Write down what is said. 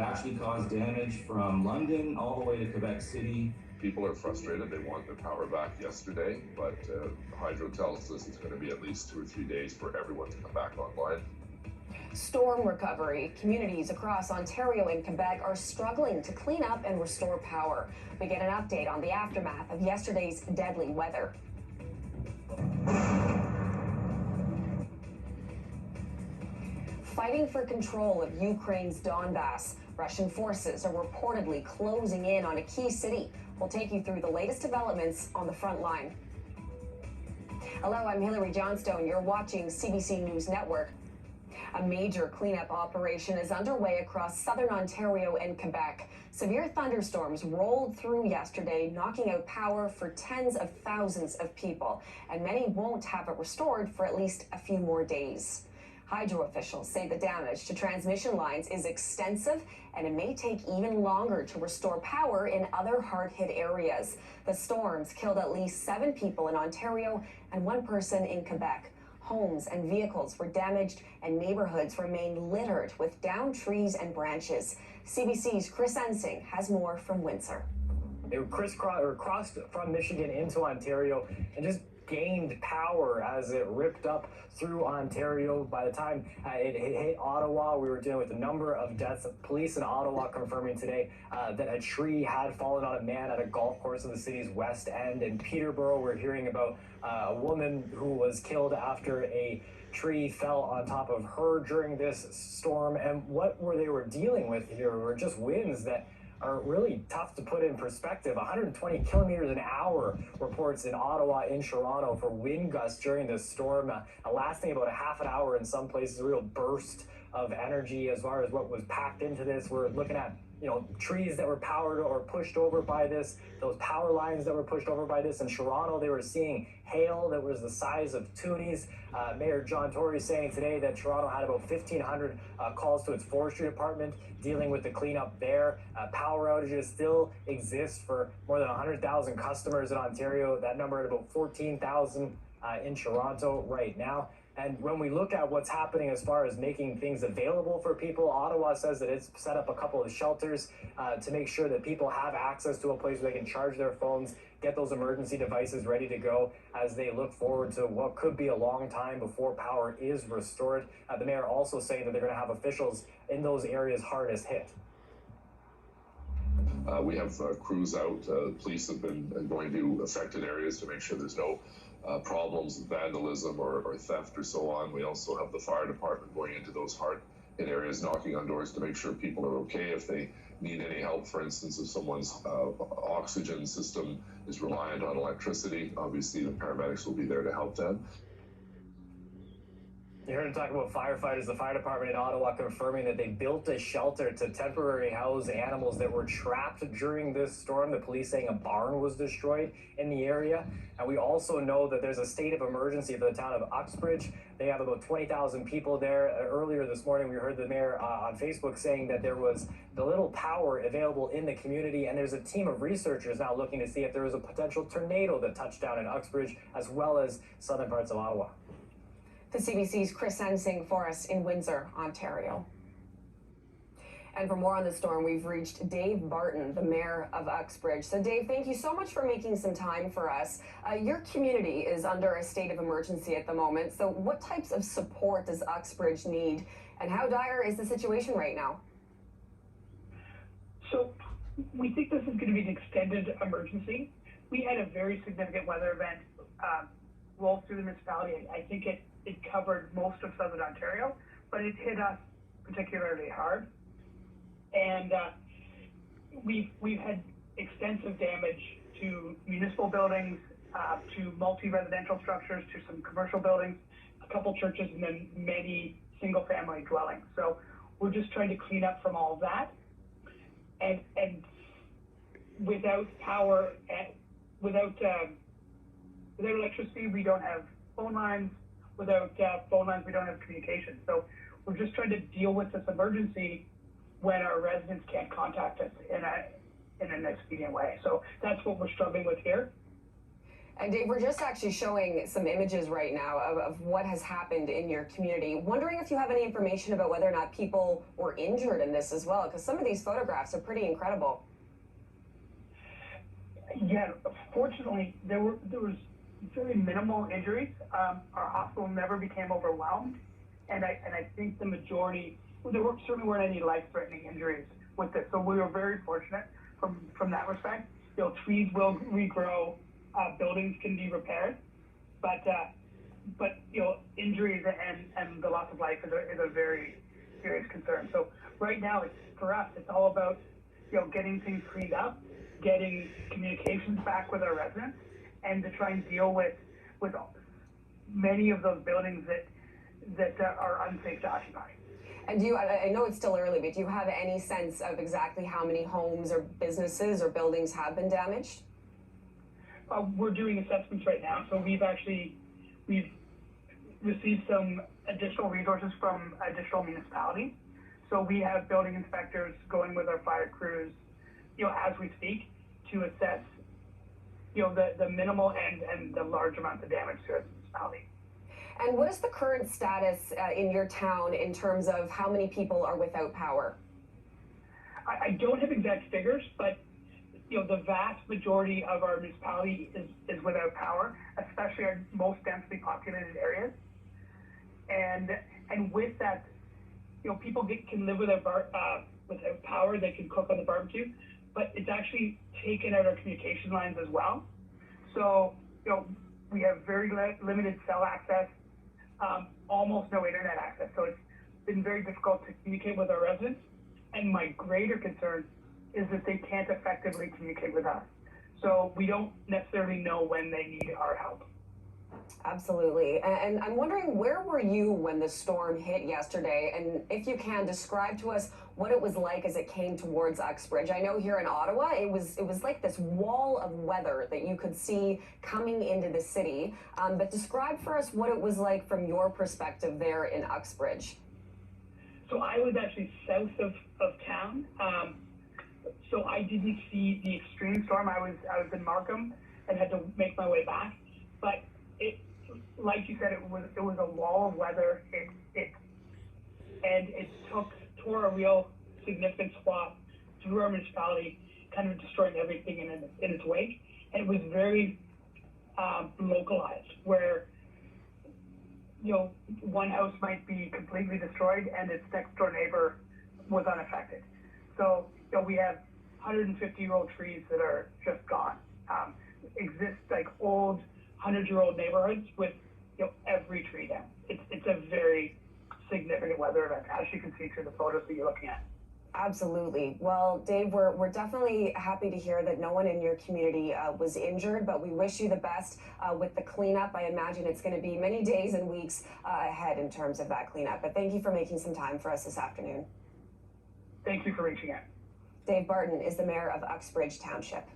actually caused damage from London all the way to Quebec City. People are frustrated. They want their power back yesterday, but Hydro tells us it's going to be at least 2 or 3 days for everyone to come back online. Storm recovery. Communities across Ontario and Quebec are struggling to clean up and restore power. We get an update on the aftermath of yesterday's deadly weather. Fighting for control of Ukraine's Donbass. Russian forces are reportedly closing in on a key city. We'll take you through the latest developments on the front line. Hello, I'm Hillary Johnstone. You're watching CBC News Network. A major cleanup operation is underway across southern Ontario and Quebec. Severe thunderstorms rolled through yesterday, knocking out power for tens of thousands of people, and many won't have it restored for at least a few more days. Hydro officials say the damage to transmission lines is extensive, and it may take even longer to restore power in other hard-hit areas. The storms killed at least 7 people in Ontario and 1 person in Quebec. Homes and vehicles were damaged, and neighborhoods remain littered with downed trees and branches. CBC's Chris Ensing has more from Windsor. It crossed from Michigan into Ontario and just gained power as it ripped up through Ontario. By the time it hit Ottawa, we were dealing with a number of deaths. Police in Ottawa confirming today that a tree had fallen on a man at a golf course in the city's west end. In Peterborough, we're hearing about a woman who was killed after a tree fell on top of her during this storm. And what they were dealing with here were just winds that are really tough to put in perspective. 120 kilometers an hour reports in Ottawa, in Toronto for wind gusts during this storm, lasting about a half an hour in some places, a real burst of energy as far as what was packed into this. We're looking at trees that were powered or pushed over by this, those power lines that were pushed over by this. In Toronto, they were seeing hail that was the size of toonies. Mayor John Tory saying today that Toronto had about 1,500 calls to its forestry department dealing with the cleanup there. Power outages still exist for more than 100,000 customers in Ontario. That number at about 14,000 in Toronto right now. And when we look at what's happening as far as making things available for people, Ottawa says that it's set up a couple of shelters to make sure that people have access to a place where they can charge their phones, get those emergency devices ready to go as they look forward to what could be a long time before power is restored. The mayor also saying that they're going to have officials in those areas hardest hit. We have crews out. Police have been going to affected areas to make sure there's no problems, vandalism or theft or so on. We also have the fire department going into those hard-hit areas, knocking on doors to make sure people are okay. If they need any help, for instance, if someone's oxygen system is reliant on electricity, obviously the paramedics will be there to help them. You heard him talk about firefighters. The fire department in Ottawa confirming that they built a shelter to temporarily house animals that were trapped during this storm. The police saying a barn was destroyed in the area. And we also know that there's a state of emergency for the town of Uxbridge. They have about 20,000 people there. Earlier this morning, we heard the mayor on Facebook saying that there was the little power available in the community. And there's a team of researchers now looking to see if there was a potential tornado that touched down in Uxbridge, as well as southern parts of Ottawa. The CBC's Chris Ensing for us in Windsor, Ontario. And for more on the storm, we've reached Dave Barton, the mayor of Uxbridge. So Dave, thank you so much for making some time for us. Your community is under a state of emergency at the moment. So what types of support does Uxbridge need, and how dire is the situation right now? So we think this is going to be an extended emergency. We had a very significant weather event roll through the municipality. I think it covered most of southern Ontario, but it hit us particularly hard. And we've had extensive damage to municipal buildings, to multi-residential structures, to some commercial buildings, a couple churches, and then many single-family dwellings. So we're just trying to clean up from all of that. And without power, without electricity, we don't have phone lines. Without phone lines, we don't have communication. So we're just trying to deal with this emergency when our residents can't contact us in an expedient way. So that's what we're struggling with here. And Dave, we're just actually showing some images right now of what has happened in your community. Wondering if you have any information about whether or not people were injured in this as well, because some of these photographs are pretty incredible. Yeah, fortunately, there was very minimal injuries. Our hospital never became overwhelmed, and I think the majority, certainly weren't any life-threatening injuries with this. So we were very fortunate from that respect. Trees will regrow, buildings can be repaired, but injuries and the loss of life is a very serious concern. So right now, for us, it's all about getting things cleaned up, getting communications back with our residents, and to try and deal with many of those buildings that are unsafe to occupy. And I know it's still early, but do you have any sense of exactly how many homes or businesses or buildings have been damaged? We're doing assessments right now, so we've received some additional resources from additional municipalities. So we have building inspectors going with our fire crews, as we speak, to assess, the minimal and the large amounts of damage to our municipality. And what is the current status in your town in terms of how many people are without power? I don't have exact figures, but the vast majority of our municipality is without power, especially our most densely populated areas. And with that, people can live without power. They can cook on the barbecue, but it's actually taken out our communication lines as well. So we have very limited cell access, almost no internet access. So it's been very difficult to communicate with our residents. And my greater concern is that they can't effectively communicate with us. So we don't necessarily know when they need our help. Absolutely. And I'm wondering, where were you when the storm hit yesterday? And if you can, describe to us what it was like as it came towards Uxbridge. I know here in Ottawa, it was like this wall of weather that you could see coming into the city. But describe for us what it was like from your perspective there in Uxbridge. So I was actually south of town. So I didn't see the extreme storm. I was in Markham and had to make my way back. But it, like you said, it was a wall of weather. It tore a real significant swath through our municipality, kind of destroying everything in its wake. And it was very localized, where one house might be completely destroyed and its next door neighbor was unaffected. So we have 150-year-old trees that are just gone. Exist like old 100-year-old neighborhoods with every tree down. It's a very significant weather event, as you can see through the photos that you're looking at. Absolutely. Well, Dave, we're definitely happy to hear that no one in your community was injured, but we wish you the best with the cleanup. I imagine it's going to be many days and weeks ahead in terms of that cleanup. But thank you for making some time for us this afternoon. Thank you for reaching out. Dave Barton is the mayor of Uxbridge Township.